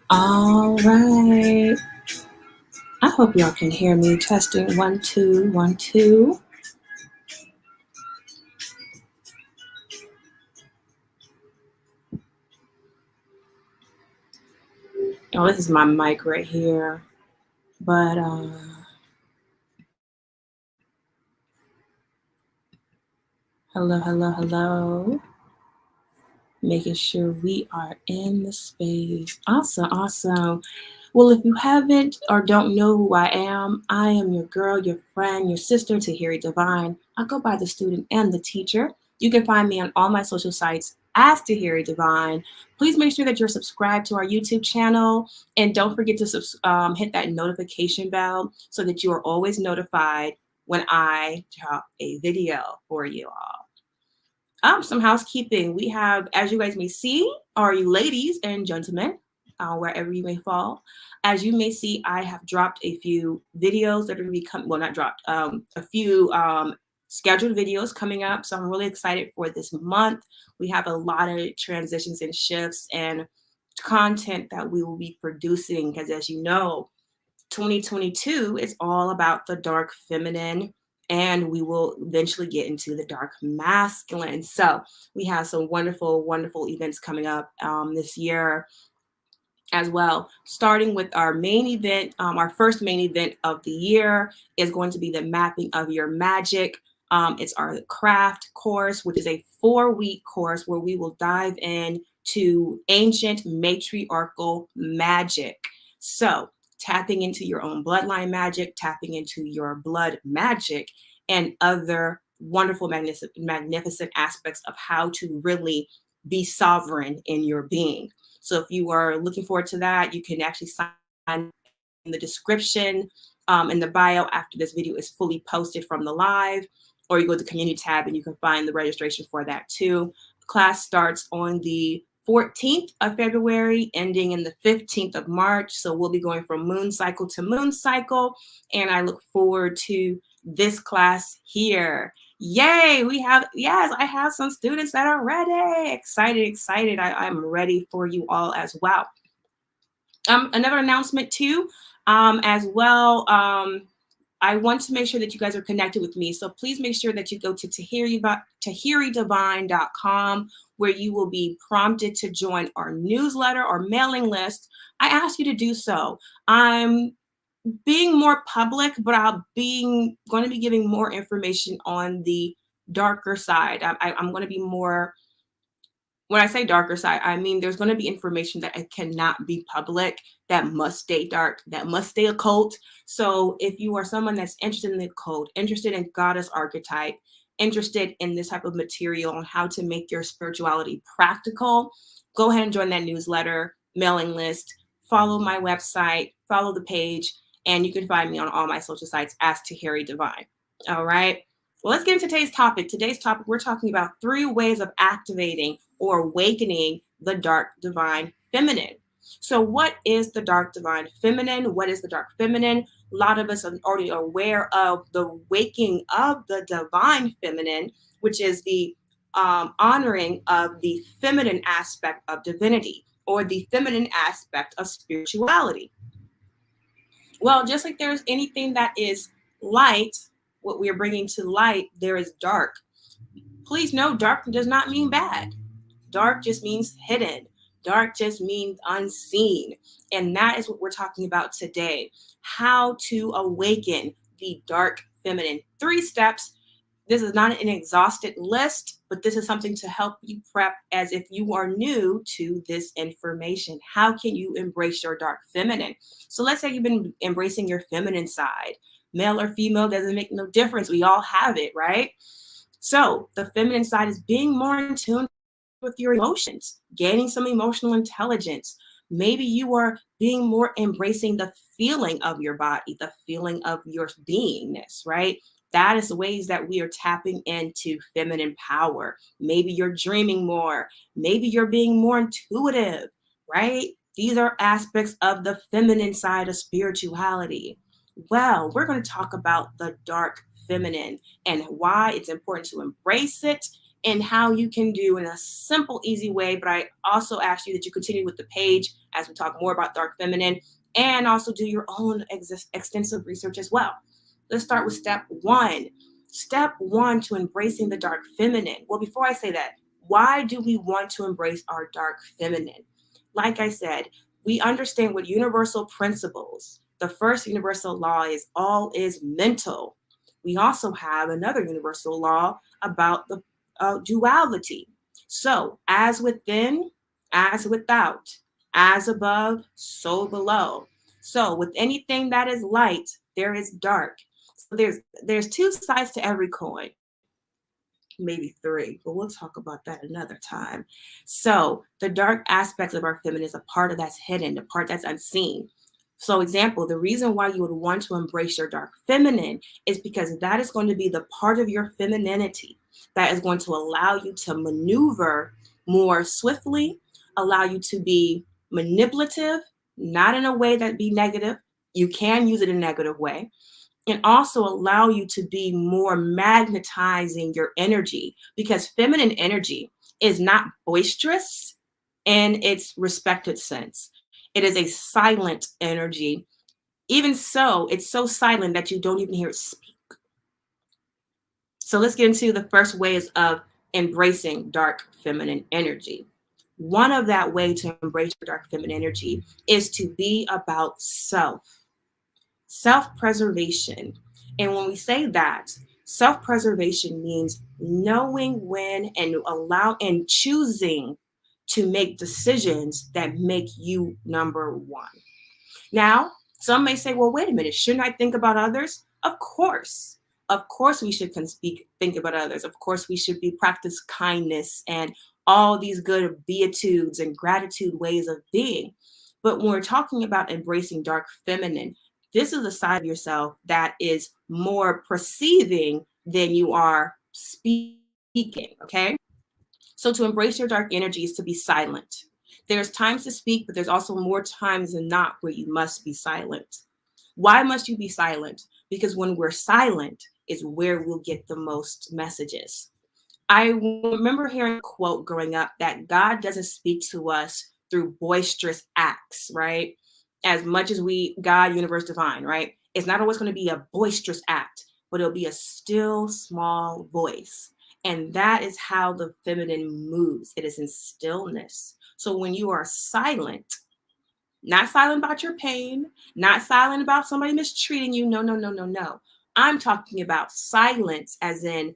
All right. I hope y'all can hear me. Testing 1 2 1 2. Oh, this is my mic right here. But hello, hello, hello. Making sure we are in the space. Awesome, awesome. Well, if you haven't or don't know who I am your girl, your friend, your sister, Tahiri Divine. I go by the student and the teacher. You can find me on all my social sites as Tahiri Divine. Please make sure that you're subscribed to our YouTube channel and don't forget to hit that notification bell so that you are always notified when I drop a video for you all. Some housekeeping. We have, as you guys may see, are you ladies and gentlemen, wherever you may fall. As you may see, I have dropped a few videos that are going to be coming. Well, not dropped. A few scheduled videos coming up. So I'm really excited for this month. We have a lot of transitions and shifts and content that we will be producing because, as you know, 2022 is all about the dark feminine, and we will eventually get into the dark masculine. So we have some wonderful, wonderful events coming up this year as well. Starting with our main event, our first main event of the year is going to be the mapping of your magic. It's our craft course, which is a 4-week course where we will dive in to ancient matriarchal magic. So tapping into your own bloodline magic, tapping into your blood magic, and other wonderful, magnificent aspects of how to really be sovereign in your being. So if you are looking forward to that, you can actually sign in the description in the bio after this video is fully posted from the live, or you go to the community tab and you can find the registration for that too. Class starts on the 14th of February, ending in the 15th of March. So we'll be going from moon cycle to moon cycle. And I look forward to this class here. Yay, I have some students that are ready. Excited. I'm ready for you all as well. Another announcement too, as well. I want to make sure that you guys are connected with me. So please make sure that you go to tahiridivine.com, where you will be prompted to join our newsletter or mailing list. I ask you to do so. I'm being more public, but going to be giving more information on the darker side. I'm going to be more. When I say darker side, I mean there's going to be information that it cannot be public, that must stay dark, that must stay occult. So if you are someone that's interested in the occult, interested in goddess archetype, interested in this type of material on how to make your spirituality practical, go ahead and join that newsletter, mailing list, follow my website, follow the page, and you can find me on all my social sites as Tahiri Divine. All right. Well, let's get into today's topic. Today's topic, we're talking about 3 ways of activating or awakening the dark divine feminine. So what is the dark divine feminine? What is the dark feminine? A lot of us are already aware of the waking of the divine feminine, which is the honoring of the feminine aspect of divinity or the feminine aspect of spirituality. Well, just like there's anything that is light, what we're bringing to light, there is dark. Please know, dark does not mean bad. Dark just means hidden. Dark just means unseen. And that is what we're talking about today. How to awaken the dark feminine. 3 steps. This is not an exhausted list, but this is something to help you prep as if you are new to this information. How can you embrace your dark feminine? So let's say you've been embracing your feminine side. Male or female doesn't make no difference. We all have it, right? So the feminine side is being more in tune with your emotions, gaining some emotional intelligence. Maybe you are being more embracing the feeling of your body, the feeling of your beingness, right? That is the ways that we are tapping into feminine power. Maybe you're dreaming more. Maybe you're being more intuitive, right? These are aspects of the feminine side of spirituality. Well, we're going to talk about the dark feminine and why it's important to embrace it and how you can do in a simple, easy way. But I also ask you that you continue with the page as we talk more about dark feminine and also do your own extensive research as well. Let's start with step one. Step one to embracing the dark feminine. Well, before I say that, why do we want to embrace our dark feminine? Like I said, we understand what universal principles. The first universal law is all is mental. We also have another universal law about the duality. So, as within, as without, as above, so below. So, with anything that is light, there is dark. So there's two sides to every coin, maybe three, but we'll talk about that another time. So the dark aspects of our feminine is a part of that's hidden, the part that's unseen. So example, the reason why you would want to embrace your dark feminine is because that is going to be the part of your femininity that is going to allow you to maneuver more swiftly, allow you to be manipulative, not in a way that be negative. You can use it in a negative way, and also allow you to be more magnetizing your energy, because feminine energy is not boisterous in its respected sense. It is a silent energy. Even so, it's so silent that you don't even hear it speak. So let's get into the first ways of embracing dark feminine energy. One of that way to embrace your dark feminine energy is to be about self-preservation. And when we say that, self-preservation means knowing when and allow and choosing to make decisions that make you number one. Now, some may say, well, wait a minute, shouldn't I think about others? Of course. Of course, we should think about others. Of course, we should be practice kindness and all these good beatitudes and gratitude ways of being. But when we're talking about embracing dark feminine, this is a side of yourself that is more perceiving than you are speaking, okay? So to embrace your dark energy is to be silent. There's times to speak, but there's also more times than not where you must be silent. Why must you be silent? Because when we're silent is where we'll get the most messages. I remember hearing a quote growing up that God doesn't speak to us through boisterous acts, right? As much as God, universe, divine, right? It's not always going to be a boisterous act, but it'll be a still small voice. And that is how the feminine moves. It is in stillness. So when you are silent, not silent about your pain, not silent about somebody mistreating you. No, no, no, no, no. I'm talking about silence as in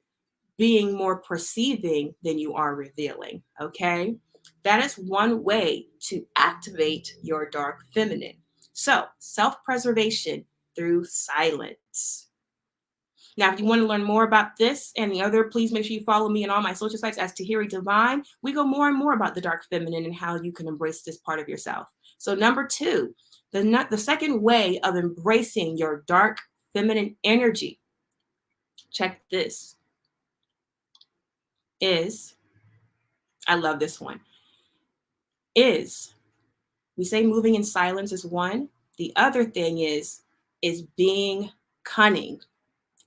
being more perceiving than you are revealing. Okay. That is one way to activate your dark feminine. So, self preservation through silence. Now, if you want to learn more about this and the other, please make sure you follow me on all my social sites as Tahiri Divine. We go more and more about the dark feminine and how you can embrace this part of yourself. So, number two, the second way of embracing your dark feminine energy, check this, is, I love this one, is, we say moving in silence is one. The other thing is being cunning.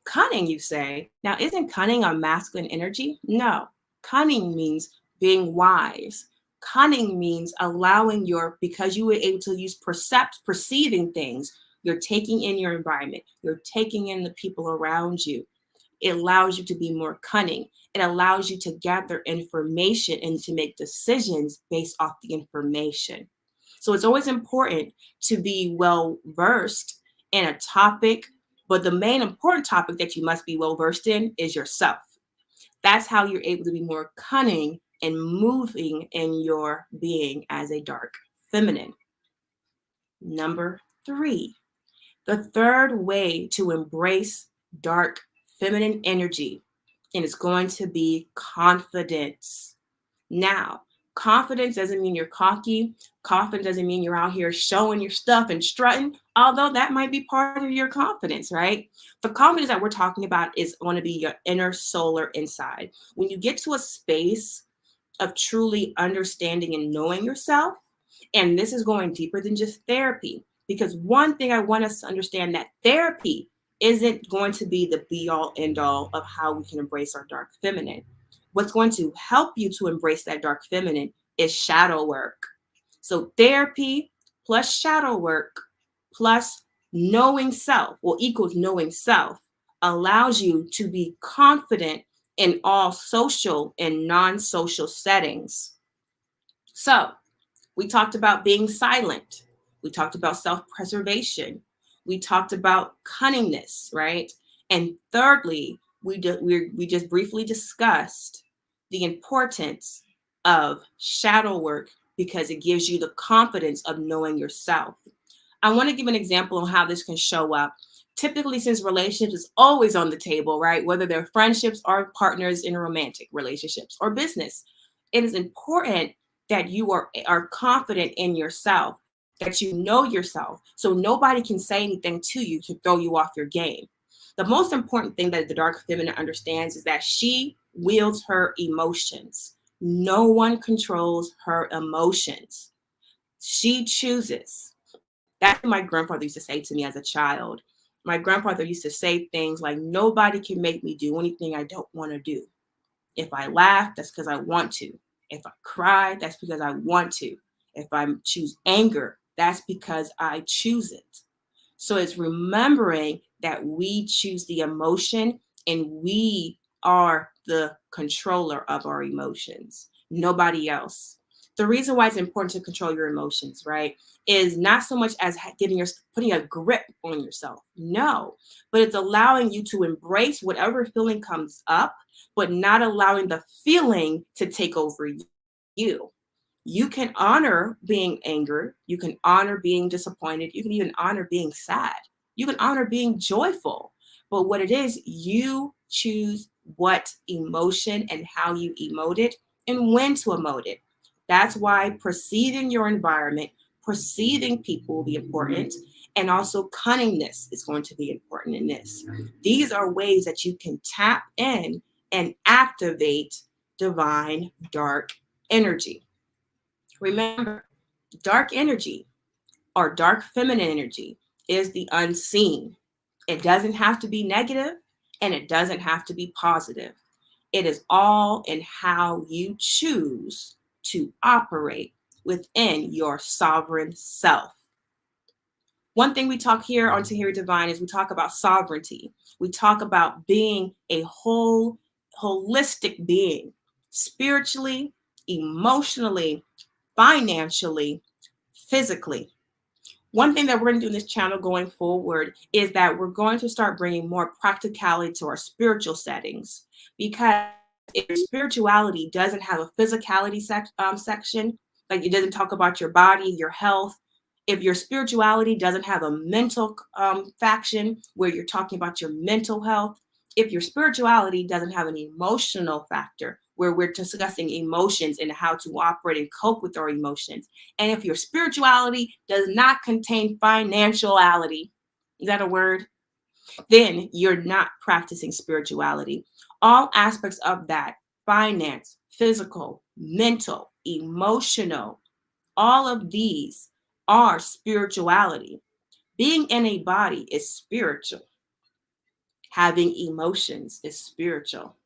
Cunning, you say. Now, isn't cunning a masculine energy? No. Cunning means being wise. Cunning means allowing because you were able to use perceiving things, you're taking in your environment, you're taking in the people around you. It allows you to be more cunning. It allows you to gather information and to make decisions based off the information. So it's always important to be well versed in a topic, but the main important topic that you must be well versed in is yourself. That's how you're able to be more cunning and moving in your being as a dark feminine. Number three, the third way to embrace dark feminine energy, and it's going to be confidence. Now, confidence doesn't mean you're cocky. Confidence doesn't mean you're out here showing your stuff and strutting, although that might be part of your confidence, right? The confidence that we're talking about is going to be your inner solar inside. When you get to a space of truly understanding and knowing yourself, and this is going deeper than just therapy, because one thing I want us to understand, that therapy isn't going to be the be all end all of how we can embrace our dark feminine. what's going to help you to embrace that dark feminine is shadow work. So therapy plus shadow work plus knowing self, well, equals knowing self, allows you to be confident in all social and non-social settings. So we talked about being silent. We talked about self-preservation. We talked about cunningness, right? And thirdly, we just briefly discussed the importance of shadow work because it gives you the confidence of knowing yourself. I want to give an example of how this can show up. Typically, since relationships is always on the table, right? Whether they're friendships or partners in romantic relationships or business, it is important that you are confident in yourself, that you know yourself, so nobody can say anything to you to throw you off your game. The most important thing that the dark feminine understands is that she wields her emotions. No one controls her emotions. She chooses. That's what my grandfather used to say to me as a child. My grandfather used to say things like, nobody can make me do anything I don't want to do. If I laugh, that's because I want to. If I cry, that's because I want to. If I choose anger, that's because I choose it. So it's remembering that we choose the emotion and we are the controller of our emotions, nobody else. The reason why it's important to control your emotions, right, is not so much as putting a grip on yourself. No, but it's allowing you to embrace whatever feeling comes up, but not allowing the feeling to take over you. You can honor being angry. You can honor being disappointed. You can even honor being sad. You can honor being joyful. But what it is, you choose what emotion and how you emote it and when to emote it. That's why perceiving your environment, perceiving people will be important, and also cunningness is going to be important in this. These are ways that you can tap in and activate divine dark energy. Remember, dark energy or dark feminine energy is the unseen. It doesn't have to be negative and it doesn't have to be positive. It is all in how you choose to operate within your sovereign self. One thing we talk here on Tahiri Divine is we talk about sovereignty. We talk about being a holistic being, spiritually, emotionally, financially, physically. One thing that we're going to do in this channel going forward is that we're going to start bringing more practicality to our spiritual settings, because if your spirituality doesn't have a physicality section, like it doesn't talk about your body, your health, if your spirituality doesn't have a mental faction where you're talking about your mental health, if your spirituality doesn't have an emotional factor where we're discussing emotions and how to operate and cope with our emotions, and if your spirituality does not contain financiality, is that a word? Then you're not practicing spirituality. All aspects of that, finance, physical, mental, emotional, all of these are spirituality. Being in a body is spiritual. Having emotions is spiritual.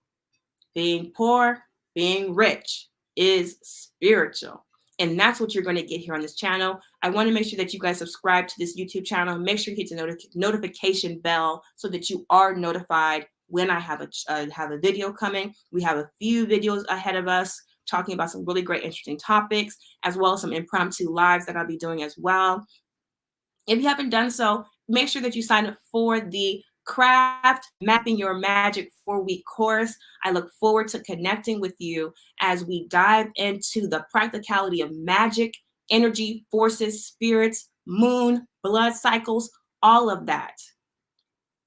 Being poor, being rich is spiritual. And that's what you're going to get here on this channel. I want to make sure that you guys subscribe to this YouTube channel. Make sure you hit the notification bell so that you are notified when I have a video coming. We have a few videos ahead of us talking about some really great, interesting topics, as well as some impromptu lives that I'll be doing as well. If you haven't done so, make sure that you sign up for the Craft Mapping Your Magic 4-week course. I look forward to connecting with you as we dive into the practicality of magic, energy, forces, spirits, moon, blood cycles, all of that.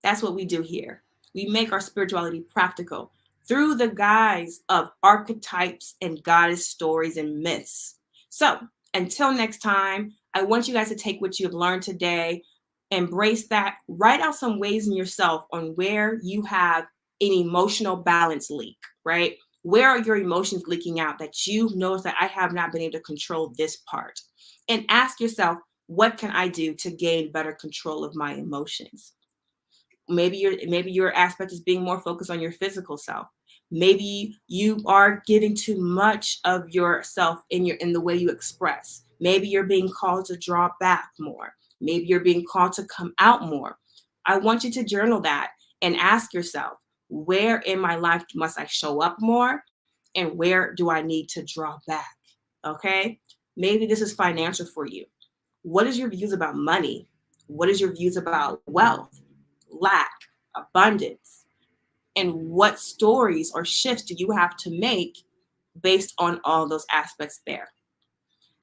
That's what we do here. We make our spirituality practical through the guise of archetypes and goddess stories and myths. So until next time, I want you guys to take what you have learned today, embrace that, write out some ways in yourself on where you have an emotional balance leak, right? Where are your emotions leaking out that you notice that I have not been able to control this part? And ask yourself, what can I do to gain better control of my emotions? Maybe your aspect is being more focused on your physical self. Maybe you are giving too much of yourself in the way you express. Maybe you're being called to draw back more. Maybe you're being called to come out more. I want you to journal that and ask yourself, where in my life must I show up more? And where do I need to draw back? Okay? Maybe this is financial for you. What is your views about money? What is your views about wealth, lack, abundance? And what stories or shifts do you have to make based on all those aspects there?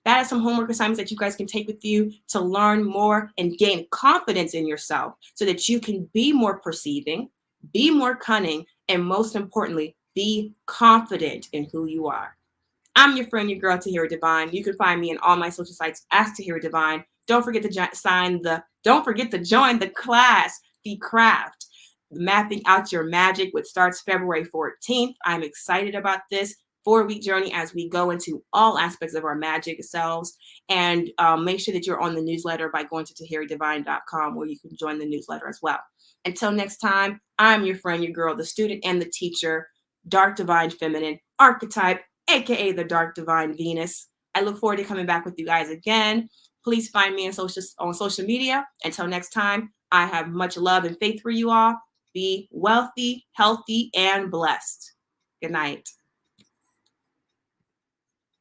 That is some homework assignments that you guys can take with you to learn more and gain confidence in yourself so that you can be more perceiving, be more cunning, and most importantly, be confident in who you are. I'm your friend, your girl, Tahira Divine. You can find me in all my social sites as Tahira Divine. Don't forget to join the class, The Craft, Mapping Out Your Magic, which starts February 14th. I'm excited about this 4-week journey as we go into all aspects of our magic selves. And make sure that you're on the newsletter by going to tahiradivine.com, where you can join the newsletter as well. Until next time, I'm your friend, your girl, the student and the teacher, Dark Divine Feminine Archetype, aka the Dark Divine Venus. I look forward to coming back with you guys again. Please find me on social media. Until next time, I have much love and faith for you all. Be wealthy, healthy, and blessed. Good night.